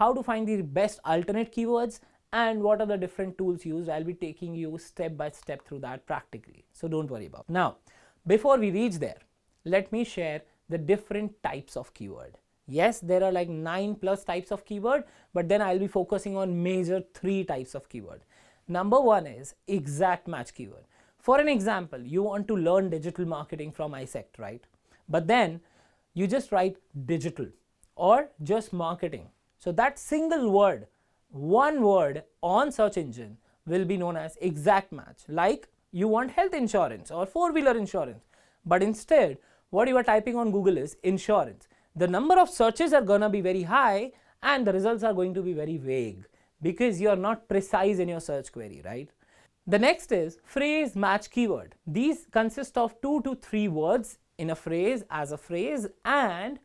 how to find the best alternate keywords, and what are the different tools used. I'll be taking you step by step through that practically. So don't worry about it. Now, before we reach there, let me share the different types of keyword. Yes, there are like 9+ types of keyword, but then I'll be focusing on major 3 types of keyword. Number 1 is exact match keyword. For an example, you want to learn digital marketing from ISECT, right? But then you just write digital or just marketing. So that single word, one word on search engine will be known as exact match. Like you want health insurance or 4-wheeler insurance, but instead what you are typing on Google is insurance. The number of searches are gonna be very high and the results are going to be very vague because you are not precise in your search query, right? The next is phrase match keyword. These consist of 2 to 3 words in a phrase as a phrase, and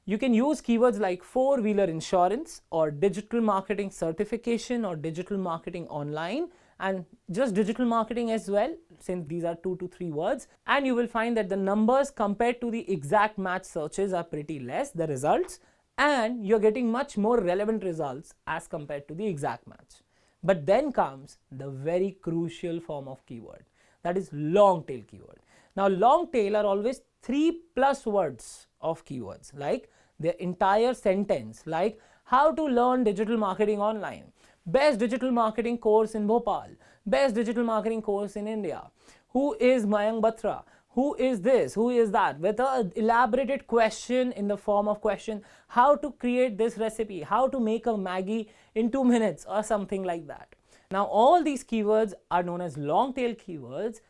you can use keywords like 4-wheeler insurance or digital marketing certification or digital marketing online and just digital marketing as well, since these are 2 to 3 words, and you will find that the numbers compared to the exact match searches are pretty less, the results, and you're getting much more relevant results as compared to the exact match. But then comes the very crucial form of keyword, that is long tail keyword. Now long tail are always 3+ words of keywords, like their entire sentence, like how to learn digital marketing online, best digital marketing course in Bhopal, best digital marketing course in India, who is Mayank Batra, who is this, who is that, with an elaborated question in the form of question, how to create this recipe, how to make a Maggie in 2 minutes or something like that. Now all these keywords are known as long tail keywords,